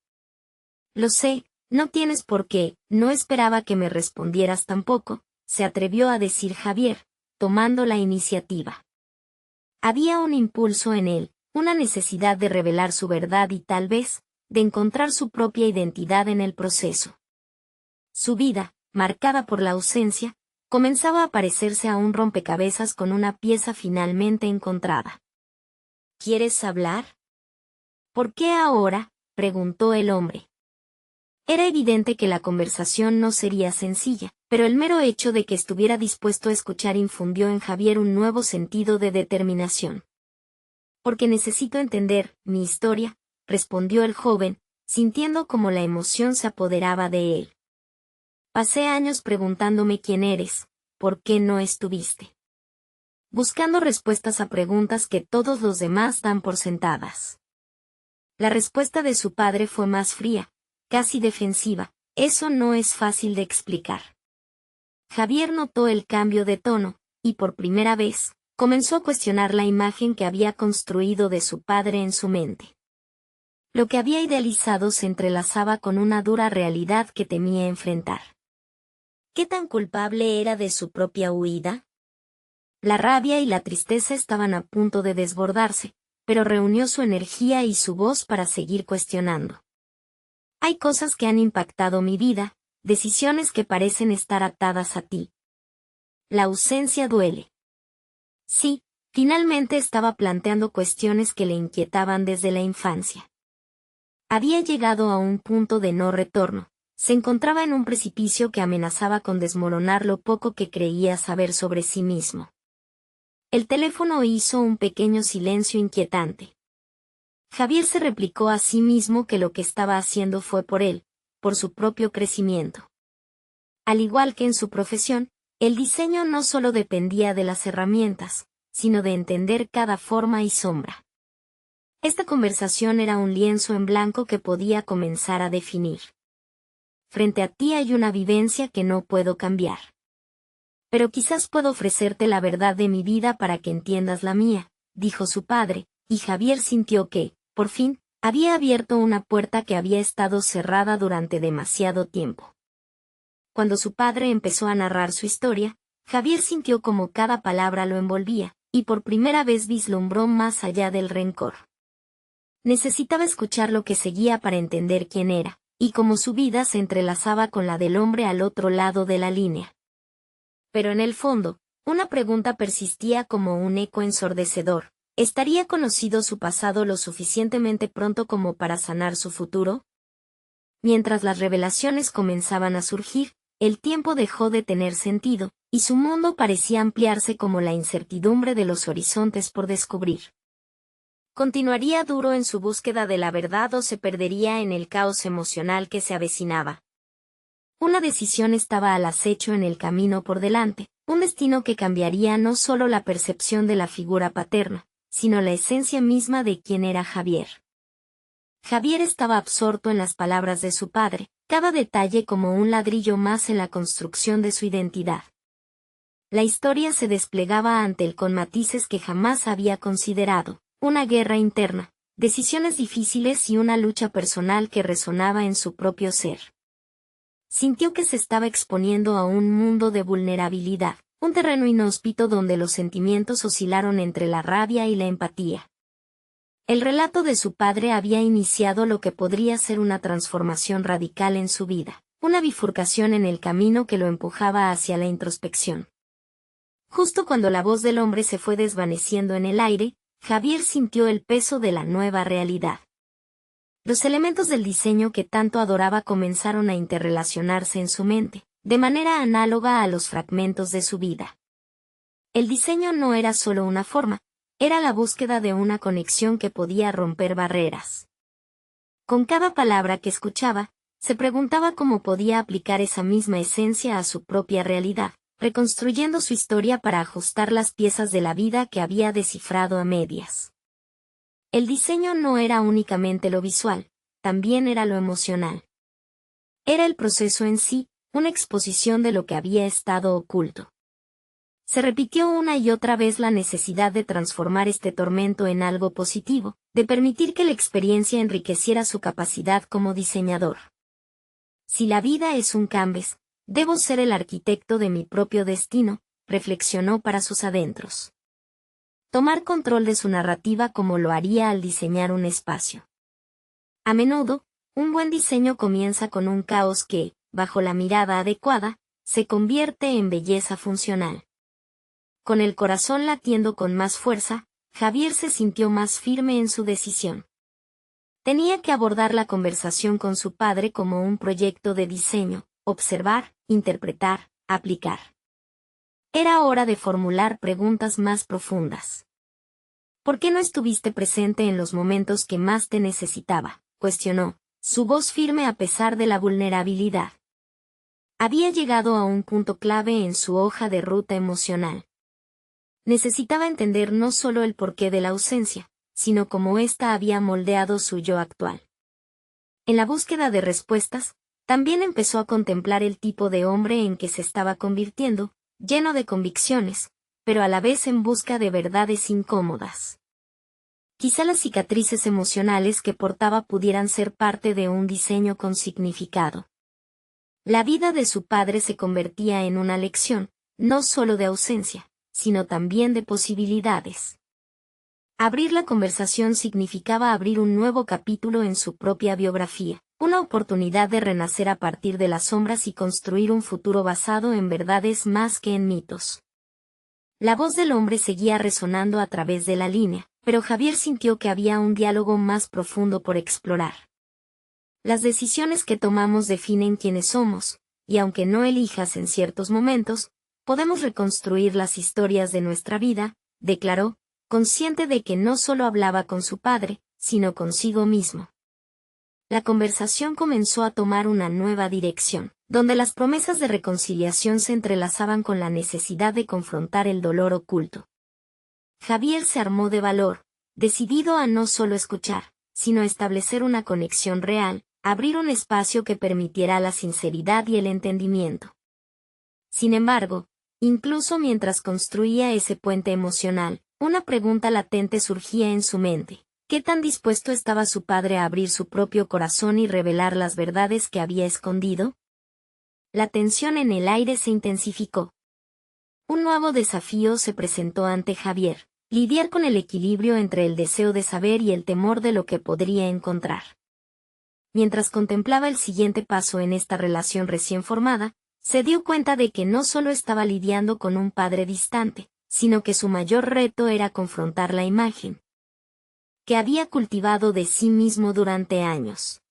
Speaker 1: Lo sé, no tienes por qué, no esperaba que me respondieras tampoco, se atrevió a decir Javier, tomando la iniciativa. Había un impulso en él, una necesidad de revelar su verdad y tal vez, de encontrar su propia identidad en el proceso. Su vida, marcada por la ausencia, comenzaba a parecerse a un rompecabezas con una pieza finalmente encontrada. ¿Quieres hablar? ¿Por qué ahora?, preguntó el hombre. Era evidente que la conversación no sería sencilla, pero el mero hecho de que estuviera dispuesto a escuchar infundió en Javier un nuevo sentido de determinación. Porque necesito entender mi historia, respondió el joven, sintiendo como la emoción se apoderaba de él. Pasé años preguntándome quién eres, por qué no estuviste. Buscando respuestas a preguntas que todos los demás dan por sentadas. La respuesta de su padre fue más fría, casi defensiva. Eso no es fácil de explicar. Javier notó el cambio de tono, y por primera vez, comenzó a cuestionar la imagen que había construido de su padre en su mente. Lo que había idealizado se entrelazaba con una dura realidad que temía enfrentar. ¿Qué tan culpable era de su propia huida? La rabia y la tristeza estaban a punto de desbordarse, pero reunió su energía y su voz para seguir cuestionando. Hay cosas que han impactado mi vida, decisiones que parecen estar atadas a ti. La ausencia duele. Sí, finalmente estaba planteando cuestiones que le inquietaban desde la infancia. Había llegado a un punto de no retorno, se encontraba en un precipicio que amenazaba con desmoronar lo poco que creía saber sobre sí mismo. El teléfono hizo un pequeño silencio inquietante. Javier se replicó a sí mismo que lo que estaba haciendo fue por él, por su propio crecimiento. Al igual que en su profesión, el diseño no solo dependía de las herramientas, sino de entender cada forma y sombra. Esta conversación era un lienzo en blanco que podía comenzar a definir. Frente a ti hay una vivencia que no puedo cambiar. Pero quizás puedo ofrecerte la verdad de mi vida para que entiendas la mía, dijo su padre, y Javier sintió que, por fin, había abierto una puerta que había estado cerrada durante demasiado tiempo. Cuando su padre empezó a narrar su historia, Javier sintió como cada palabra lo envolvía, y por primera vez vislumbró más allá del rencor. Necesitaba escuchar lo que seguía para entender quién era, y cómo su vida se entrelazaba con la del hombre al otro lado de la línea. Pero en el fondo, una pregunta persistía como un eco ensordecedor. ¿Estaría conocido su pasado lo suficientemente pronto como para sanar su futuro? Mientras las revelaciones comenzaban a surgir, el tiempo dejó de tener sentido, y su mundo parecía ampliarse como la incertidumbre de los horizontes por descubrir. ¿Continuaría duro en su búsqueda de la verdad o se perdería en el caos emocional que se avecinaba? Una decisión estaba al acecho en el camino por delante, un destino que cambiaría no solo la percepción de la figura paterna, sino la esencia misma de quién era Javier. Javier estaba absorto en las palabras de su padre, cada detalle como un ladrillo más en la construcción de su identidad. La historia se desplegaba ante él con matices que jamás había considerado, una guerra interna, decisiones difíciles y una lucha personal que resonaba en su propio ser. Sintió que se estaba exponiendo a un mundo de vulnerabilidad, un terreno inhóspito donde los sentimientos oscilaron entre la rabia y la empatía. El relato de su padre había iniciado lo que podría ser una transformación radical en su vida, una bifurcación en el camino que lo empujaba hacia la introspección. Justo cuando la voz del hombre se fue desvaneciendo en el aire, Javier sintió el peso de la nueva realidad. Los elementos del diseño que tanto adoraba comenzaron a interrelacionarse en su mente, de manera análoga a los fragmentos de su vida. El diseño no era solo una forma, era la búsqueda de una conexión que podía romper barreras. Con cada palabra que escuchaba, se preguntaba cómo podía aplicar esa misma esencia a su propia realidad, reconstruyendo su historia para ajustar las piezas de la vida que había descifrado a medias. El diseño no era únicamente lo visual, también era lo emocional. Era el proceso en sí, una exposición de lo que había estado oculto. Se repitió una y otra vez la necesidad de transformar este tormento en algo positivo, de permitir que la experiencia enriqueciera su capacidad como diseñador. Si la vida es un canvas, debo ser el arquitecto de mi propio destino, reflexionó para sus adentros. Tomar control de su narrativa como lo haría al diseñar un espacio. A menudo, un buen diseño comienza con un caos que, bajo la mirada adecuada, se convierte en belleza funcional. Con el corazón latiendo con más fuerza, Javier se sintió más firme en su decisión. Tenía que abordar la conversación con su padre como un proyecto de diseño, observar, interpretar, aplicar. Era hora de formular preguntas más profundas. ¿Por qué no estuviste presente en los momentos que más te necesitaba?, cuestionó, su voz firme a pesar de la vulnerabilidad. Había llegado a un punto clave en su hoja de ruta emocional. Necesitaba entender no solo el porqué de la ausencia, sino cómo ésta había moldeado su yo actual. En la búsqueda de respuestas, también empezó a contemplar el tipo de hombre en que se estaba convirtiendo, lleno de convicciones, pero a la vez en busca de verdades incómodas. Quizá las cicatrices emocionales que portaba pudieran ser parte de un diseño con significado. La vida de su padre se convertía en una lección, no solo de ausencia, sino también de posibilidades. Abrir la conversación significaba abrir un nuevo capítulo en su propia biografía, una oportunidad de renacer a partir de las sombras y construir un futuro basado en verdades más que en mitos. La voz del hombre seguía resonando a través de la línea, pero Javier sintió que había un diálogo más profundo por explorar. Las decisiones que tomamos definen quiénes somos, y aunque no elijas en ciertos momentos, podemos reconstruir las historias de nuestra vida, declaró, consciente de que no solo hablaba con su padre, sino consigo mismo. La conversación comenzó a tomar una nueva dirección, donde las promesas de reconciliación se entrelazaban con la necesidad de confrontar el dolor oculto. Javier se armó de valor, decidido a no solo escuchar, sino establecer una conexión real, abrir un espacio que permitiera la sinceridad y el entendimiento. Sin embargo, incluso mientras construía ese puente emocional, una pregunta latente surgía en su mente. ¿Qué tan dispuesto estaba su padre a abrir su propio corazón y revelar las verdades que había escondido? La tensión en el aire se intensificó. Un nuevo desafío se presentó ante Javier, lidiar con el equilibrio entre el deseo de saber y el temor de lo que podría encontrar. Mientras contemplaba el siguiente paso en esta relación recién formada, se dio cuenta de que no solo estaba lidiando con un padre distante, sino que su mayor reto era confrontar la imagen que había cultivado de sí mismo durante años.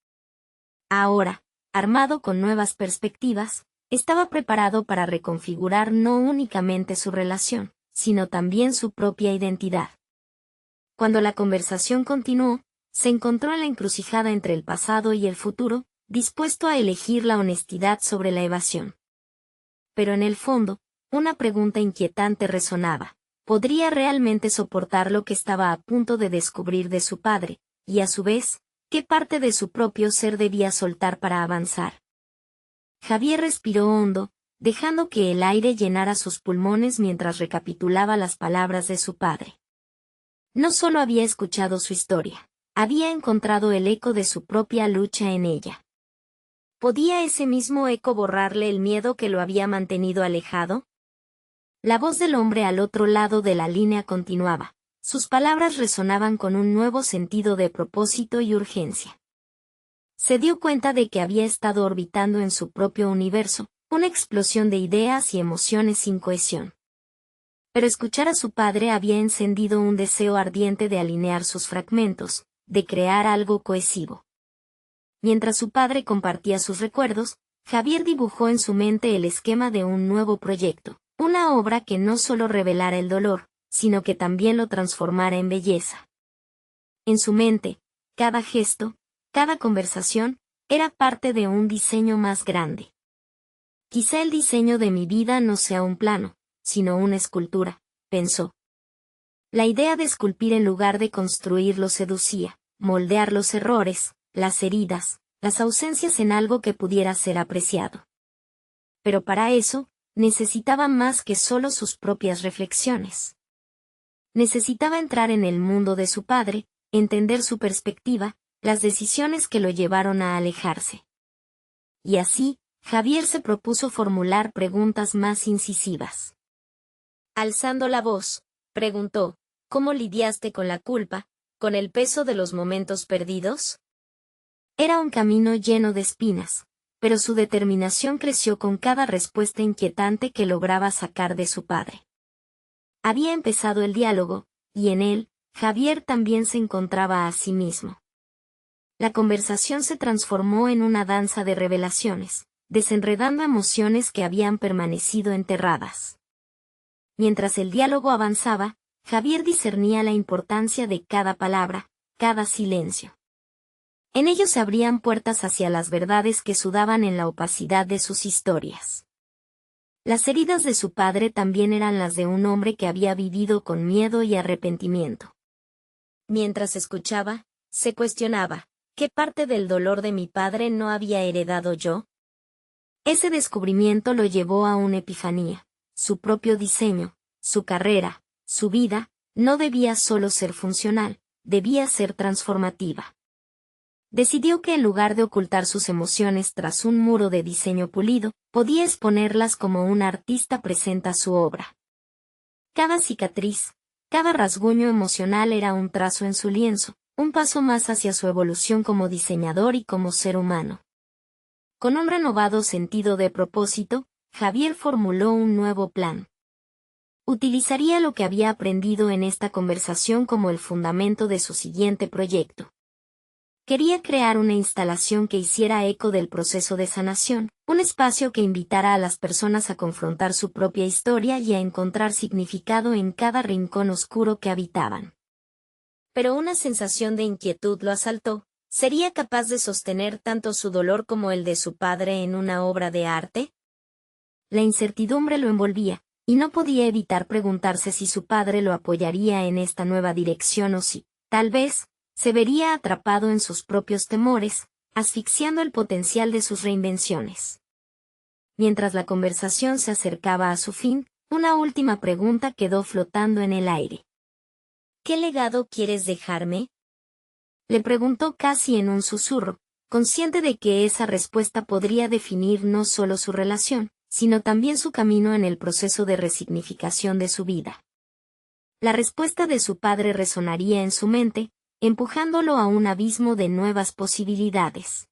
Speaker 1: Ahora, armado con nuevas perspectivas, estaba preparado para reconfigurar no únicamente su relación, sino también su propia identidad. Cuando la conversación continuó, se encontró en la encrucijada entre el pasado y el futuro, dispuesto a elegir la honestidad sobre la evasión. Pero en el fondo, una pregunta inquietante resonaba. ¿Podría realmente soportar lo que estaba a punto de descubrir de su padre, y a su vez, qué parte de su propio ser debía soltar para avanzar? Javier respiró hondo, dejando que el aire llenara sus pulmones mientras recapitulaba las palabras de su padre. No solo había escuchado su historia, había encontrado el eco de su propia lucha en ella. ¿Podía ese mismo eco borrarle el miedo que lo había mantenido alejado? La voz del hombre al otro lado de la línea continuaba. Sus palabras resonaban con un nuevo sentido de propósito y urgencia. Se dio cuenta de que había estado orbitando en su propio universo, una explosión de ideas y emociones sin cohesión. Pero escuchar a su padre había encendido un deseo ardiente de alinear sus fragmentos, de crear algo cohesivo. Mientras su padre compartía sus recuerdos, Javier dibujó en su mente el esquema de un nuevo proyecto, una obra que no solo revelara el dolor, sino que también lo transformara en belleza. En su mente, cada gesto, cada conversación, era parte de un diseño más grande. Quizá el diseño de mi vida no sea un plano, sino una escultura, pensó. La idea de esculpir en lugar de construir lo seducía, moldear los errores, las heridas, las ausencias en algo que pudiera ser apreciado. Pero para eso, necesitaba más que solo sus propias reflexiones. Necesitaba entrar en el mundo de su padre, entender su perspectiva, las decisiones que lo llevaron a alejarse. Y así, Javier se propuso formular preguntas más incisivas. Alzando la voz, preguntó, ¿cómo lidiaste con la culpa, con el peso de los momentos perdidos? Era un camino lleno de espinas, pero su determinación creció con cada respuesta inquietante que lograba sacar de su padre. Había empezado el diálogo, y en él, Javier también se encontraba a sí mismo. La conversación se transformó en una danza de revelaciones, desenredando emociones que habían permanecido enterradas. Mientras el diálogo avanzaba, Javier discernía la importancia de cada palabra, cada silencio. En ellos se abrían puertas hacia las verdades que sudaban en la opacidad de sus historias. Las heridas de su padre también eran las de un hombre que había vivido con miedo y arrepentimiento. Mientras escuchaba, se cuestionaba, ¿qué parte del dolor de mi padre no había heredado yo? Ese descubrimiento lo llevó a una epifanía. Su propio diseño, su carrera, su vida, no debía solo ser funcional, debía ser transformativa. Decidió que en lugar de ocultar sus emociones tras un muro de diseño pulido, podía exponerlas como un artista presenta su obra. Cada cicatriz, cada rasguño emocional era un trazo en su lienzo, un paso más hacia su evolución como diseñador y como ser humano. Con un renovado sentido de propósito, Javier formuló un nuevo plan. Utilizaría lo que había aprendido en esta conversación como el fundamento de su siguiente proyecto. Quería crear una instalación que hiciera eco del proceso de sanación, un espacio que invitara a las personas a confrontar su propia historia y a encontrar significado en cada rincón oscuro que habitaban. Pero una sensación de inquietud lo asaltó. ¿Sería capaz de sostener tanto su dolor como el de su padre en una obra de arte? La incertidumbre lo envolvía, y no podía evitar preguntarse si su padre lo apoyaría en esta nueva dirección o si, tal vez, se vería atrapado en sus propios temores, asfixiando el potencial de sus reinvenciones. Mientras la conversación se acercaba a su fin, una última pregunta quedó flotando en el aire. ¿Qué legado quieres dejarme? Le preguntó casi en un susurro, consciente de que esa respuesta podría definir no solo su relación, sino también su camino en el proceso de resignificación de su vida. La respuesta de su padre resonaría en su mente, empujándolo a un abismo de nuevas posibilidades.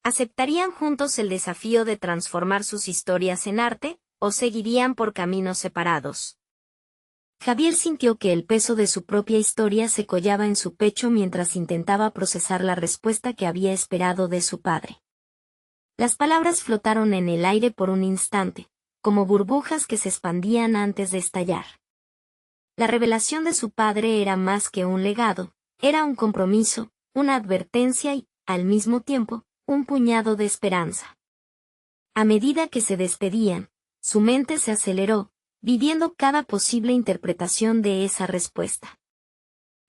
Speaker 1: ¿Aceptarían juntos el desafío de transformar sus historias en arte, o seguirían por caminos separados? Javier sintió que el peso de su propia historia se collaba en su pecho mientras intentaba procesar la respuesta que había esperado de su padre. Las palabras flotaron en el aire por un instante, como burbujas que se expandían antes de estallar. La revelación de su padre era más que un legado, era un compromiso, una advertencia y, al mismo tiempo, un puñado de esperanza. A medida que se despedían, su mente se aceleró, viviendo cada posible interpretación de esa respuesta.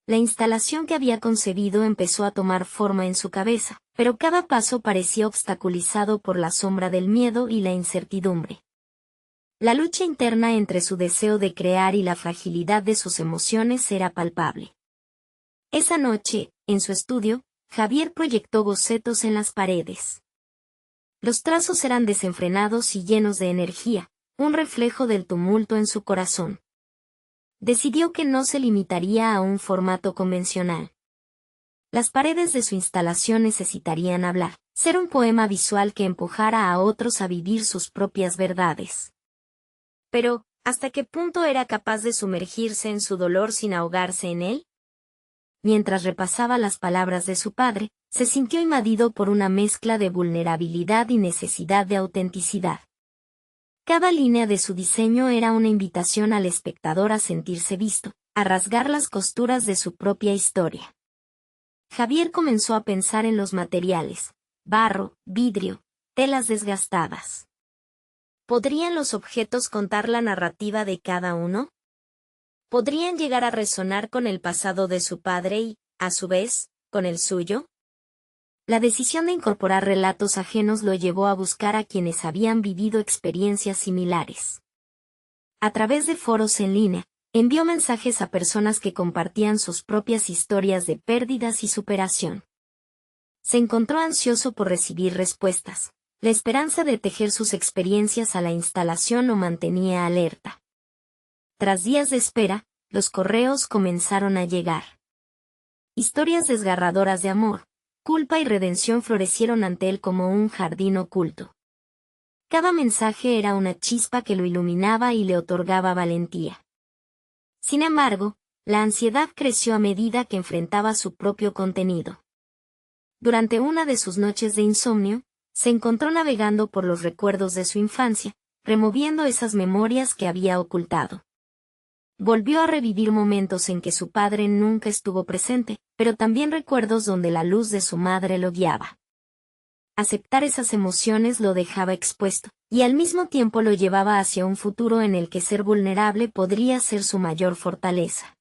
Speaker 1: La instalación que había concebido empezó a tomar forma en su cabeza, pero cada paso parecía obstaculizado por la sombra del miedo y la incertidumbre. La lucha interna entre su deseo de crear y la fragilidad de sus emociones era palpable. Esa noche, en su estudio, Javier proyectó bocetos en las paredes. Los trazos eran desenfrenados y llenos de energía, un reflejo del tumulto en su corazón. Decidió que no se limitaría a un formato convencional. Las paredes de su instalación necesitarían hablar, ser un poema visual que empujara a otros a vivir sus propias verdades. Pero, ¿hasta qué punto era capaz de sumergirse en su dolor sin ahogarse en él? Mientras repasaba las palabras de su padre, se sintió invadido por una mezcla de vulnerabilidad y necesidad de autenticidad. Cada línea de su diseño era una invitación al espectador a sentirse visto, a rasgar las costuras de su propia historia. Javier comenzó a pensar en los materiales: barro, vidrio, telas desgastadas. ¿Podrían los objetos contar la narrativa de cada uno? ¿Podrían llegar a resonar con el pasado de su padre y, a su vez, con el suyo? La decisión de incorporar relatos ajenos lo llevó a buscar a quienes habían vivido experiencias similares. A través de foros en línea, envió mensajes a personas que compartían sus propias historias de pérdidas y superación. Se encontró ansioso por recibir respuestas. La esperanza de tejer sus experiencias a la instalación lo mantenía alerta. Tras días de espera, los correos comenzaron a llegar. Historias desgarradoras de amor, culpa y redención florecieron ante él como un jardín oculto. Cada mensaje era una chispa que lo iluminaba y le otorgaba valentía. Sin embargo, la ansiedad creció a medida que enfrentaba su propio contenido. Durante una de sus noches de insomnio, se encontró navegando por los recuerdos de su infancia, removiendo esas memorias que había ocultado. Volvió a revivir momentos en que su padre nunca estuvo presente, pero también recuerdos donde la luz de su madre lo guiaba. Aceptar esas emociones lo dejaba expuesto, y al mismo tiempo lo llevaba hacia un futuro en el que ser vulnerable podría ser su mayor fortaleza.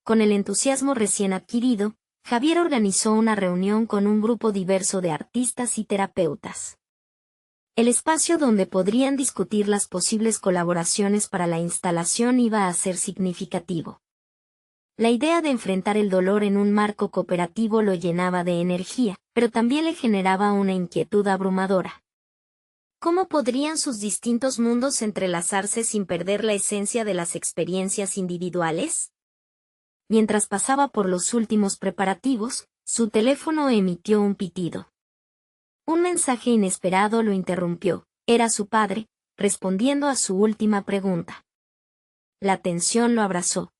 Speaker 1: Con el entusiasmo recién adquirido, Javier organizó una reunión con un grupo diverso de artistas y terapeutas. El espacio donde podrían discutir las posibles colaboraciones para la instalación iba a ser significativo. La idea de enfrentar el dolor en un marco cooperativo lo llenaba de energía, pero también le generaba una inquietud abrumadora. ¿Cómo podrían sus distintos mundos entrelazarse sin perder la esencia de las experiencias individuales? Mientras pasaba por los últimos preparativos, su teléfono emitió un pitido. Un mensaje inesperado lo interrumpió. Era su padre, respondiendo a su última pregunta. La tensión lo abrazó.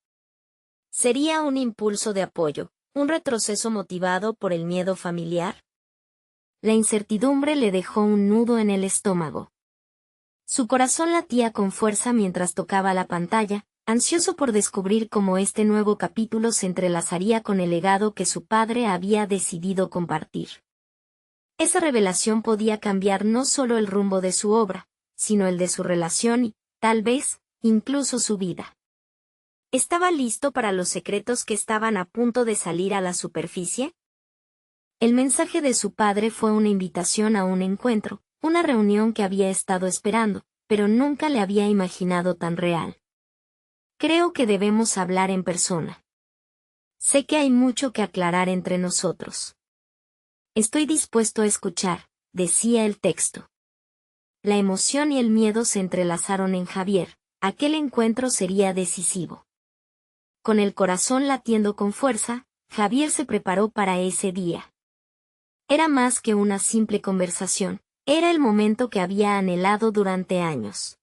Speaker 1: ¿Sería un impulso de apoyo, un retroceso motivado por el miedo familiar? La incertidumbre le dejó un nudo en el estómago. Su corazón latía con fuerza mientras tocaba la pantalla, ansioso por descubrir cómo este nuevo capítulo se entrelazaría con el legado que su padre había decidido compartir. Esa revelación podía cambiar no solo el rumbo de su obra, sino el de su relación y, tal vez, incluso su vida. ¿Estaba listo para los secretos que estaban a punto de salir a la superficie? El mensaje de su padre fue una invitación a un encuentro, una reunión que había estado esperando, pero nunca le había imaginado tan real. Creo que debemos hablar en persona. Sé que hay mucho que aclarar entre nosotros. Estoy dispuesto a escuchar, decía el texto. La emoción y el miedo se entrelazaron en Javier. Aquel encuentro sería decisivo. Con el corazón latiendo con fuerza, Javier se preparó para ese día. Era más que una simple conversación, era el momento que había anhelado durante años.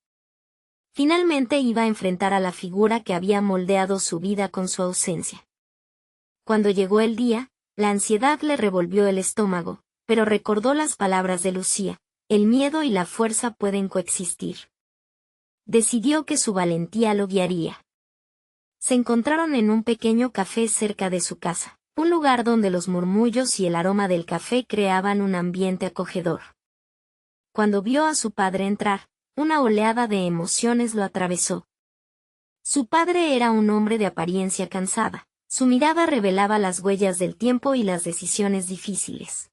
Speaker 1: Finalmente iba a enfrentar a la figura que había moldeado su vida con su ausencia. Cuando llegó el día, la ansiedad le revolvió el estómago, pero recordó las palabras de Lucía: el miedo y la fuerza pueden coexistir. Decidió que su valentía lo guiaría. Se encontraron en un pequeño café cerca de su casa, un lugar donde los murmullos y el aroma del café creaban un ambiente acogedor. Cuando vio a su padre entrar, una oleada de emociones lo atravesó. Su padre era un hombre de apariencia cansada. Su mirada revelaba las huellas del tiempo y las decisiones difíciles.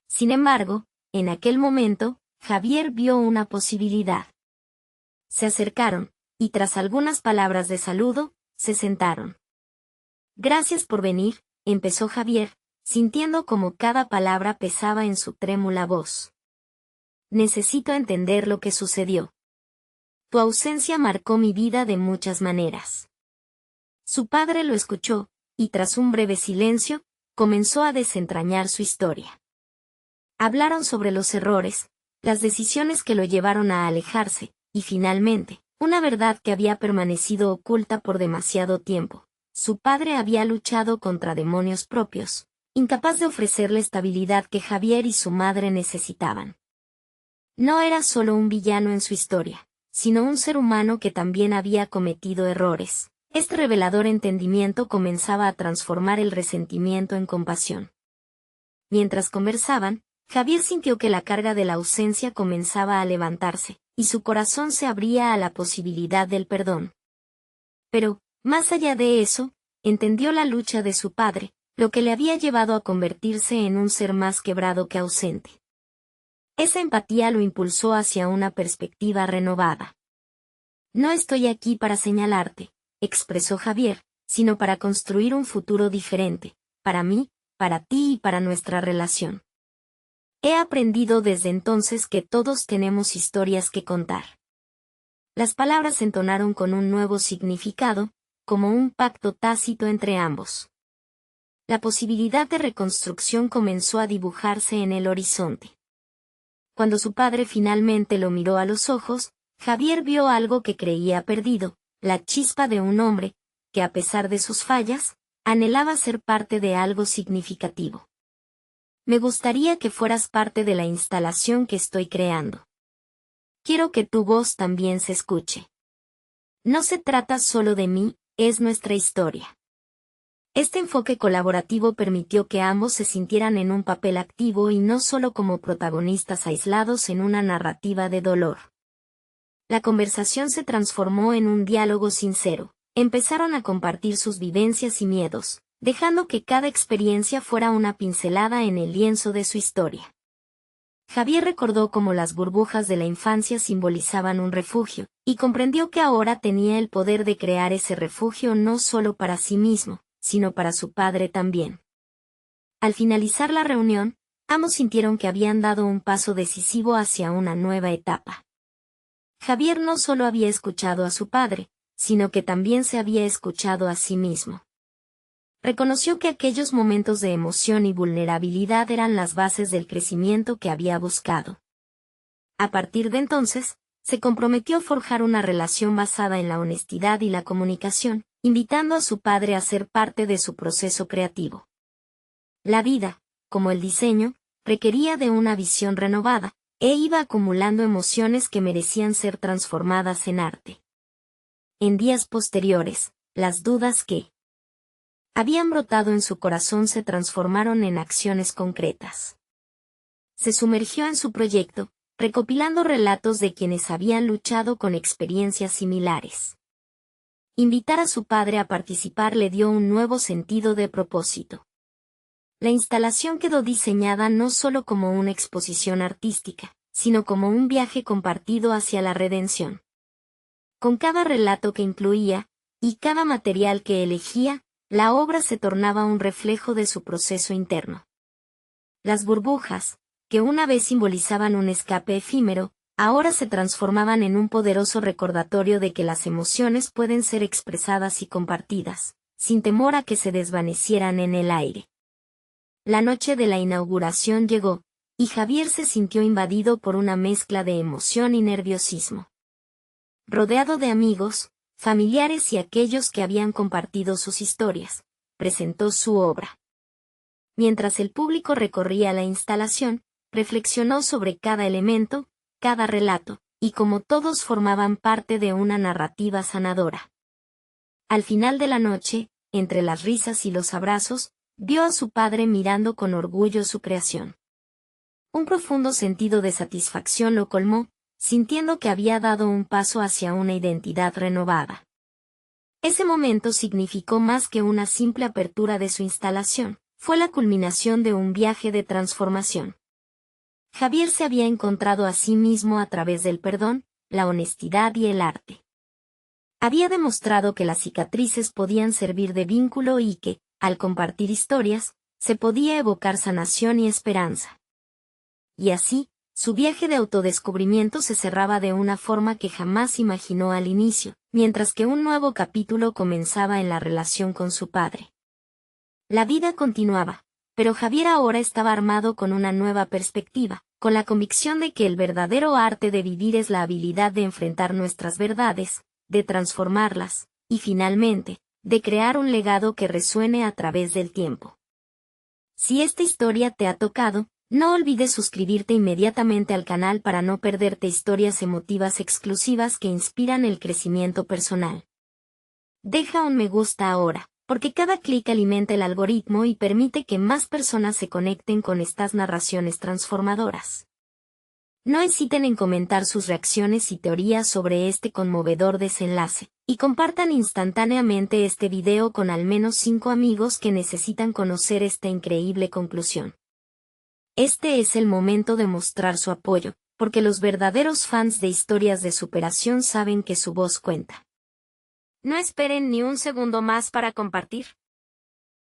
Speaker 1: Sin embargo, en aquel momento, Javier vio una posibilidad. Se acercaron, y tras algunas palabras de saludo, se sentaron. Gracias por venir, empezó Javier, sintiendo como cada palabra pesaba en su trémula voz. Necesito entender lo que sucedió. Tu ausencia marcó mi vida de muchas maneras. Su padre lo escuchó, y tras un breve silencio, comenzó a desentrañar su historia. Hablaron sobre los errores, las decisiones que lo llevaron a alejarse, y finalmente, una verdad que había permanecido oculta por demasiado tiempo. Su padre había luchado contra demonios propios, incapaz de ofrecerle estabilidad que Javier y su madre necesitaban. No era solo un villano en su historia, sino un ser humano que también había cometido errores. Este revelador entendimiento comenzaba a transformar el resentimiento en compasión. Mientras conversaban, Javier sintió que la carga de la ausencia comenzaba a levantarse, y su corazón se abría a la posibilidad del perdón. Pero, más allá de eso, entendió la lucha de su padre, lo que le había llevado a convertirse en un ser más quebrado que ausente. Esa empatía lo impulsó hacia una perspectiva renovada. No estoy aquí para señalarte, expresó Javier, sino para construir un futuro diferente, para mí, para ti y para nuestra relación. He aprendido desde entonces que todos tenemos historias que contar. Las palabras entonaron con un nuevo significado, como un pacto tácito entre ambos. La posibilidad de reconstrucción comenzó a dibujarse en el horizonte. Cuando su padre finalmente lo miró a los ojos, Javier vio algo que creía perdido, la chispa de un hombre, que a pesar de sus fallas, anhelaba ser parte de algo significativo. Me gustaría que fueras parte de la instalación que estoy creando. Quiero que tu voz también se escuche. No se trata solo de mí, es nuestra historia. Este enfoque colaborativo permitió que ambos se sintieran en un papel activo y no solo como protagonistas aislados en una narrativa de dolor. La conversación se transformó en un diálogo sincero. Empezaron a compartir sus vivencias y miedos, dejando que cada experiencia fuera una pincelada en el lienzo de su historia. Javier recordó cómo las burbujas de la infancia simbolizaban un refugio, y comprendió que ahora tenía el poder de crear ese refugio no solo para sí mismo, sino para su padre también. Al finalizar la reunión, ambos sintieron que habían dado un paso decisivo hacia una nueva etapa. Javier no solo había escuchado a su padre, sino que también se había escuchado a sí mismo. Reconoció que aquellos momentos de emoción y vulnerabilidad eran las bases del crecimiento que había buscado. A partir de entonces, se comprometió a forjar una relación basada en la honestidad y la comunicación, invitando a su padre a ser parte de su proceso creativo. La vida, como el diseño, requería de una visión renovada, e iba acumulando emociones que merecían ser transformadas en arte. En días posteriores, las dudas que habían brotado en su corazón se transformaron en acciones concretas. Se sumergió en su proyecto, recopilando relatos de quienes habían luchado con experiencias similares. Invitar a su padre a participar le dio un nuevo sentido de propósito. La instalación quedó diseñada no solo como una exposición artística, sino como un viaje compartido hacia la redención. Con cada relato que incluía, y cada material que elegía, la obra se tornaba un reflejo de su proceso interno. Las burbujas, que una vez simbolizaban un escape efímero, ahora se transformaban en un poderoso recordatorio de que las emociones pueden ser expresadas y compartidas, sin temor a que se desvanecieran en el aire. La noche de la inauguración llegó, y Javier se sintió invadido por una mezcla de emoción y nerviosismo. Rodeado de amigos, familiares y aquellos que habían compartido sus historias, presentó su obra. Mientras el público recorría la instalación, reflexionó sobre cada elemento, cada relato, y cómo todos formaban parte de una narrativa sanadora. Al final de la noche, entre las risas y los abrazos, vio a su padre mirando con orgullo su creación. Un profundo sentido de satisfacción lo colmó, sintiendo que había dado un paso hacia una identidad renovada. Ese momento significó más que una simple apertura de su instalación, fue la culminación de un viaje de transformación. Javier se había encontrado a sí mismo a través del perdón, la honestidad y el arte. Había demostrado que las cicatrices podían servir de vínculo y que, al compartir historias, se podía evocar sanación y esperanza. Y así, su viaje de autodescubrimiento se cerraba de una forma que jamás imaginó al inicio, mientras que un nuevo capítulo comenzaba en la relación con su padre. La vida continuaba, pero Javier ahora estaba armado con una nueva perspectiva, con la convicción de que el verdadero arte de vivir es la habilidad de enfrentar nuestras verdades, de transformarlas, y finalmente, de crear un legado que resuene a través del tiempo. Si esta historia te ha tocado, no olvides suscribirte inmediatamente al canal para no perderte historias emotivas exclusivas que inspiran el crecimiento personal. Deja un me gusta ahora, porque cada clic alimenta el algoritmo y permite que más personas se conecten con estas narraciones transformadoras. No hesiten en comentar sus reacciones y teorías sobre este conmovedor desenlace, y compartan instantáneamente este video con al menos 5 amigos que necesitan conocer esta increíble conclusión. Este es el momento de mostrar su apoyo, porque los verdaderos fans de historias de superación saben que su voz cuenta. No esperen ni un segundo más para compartir.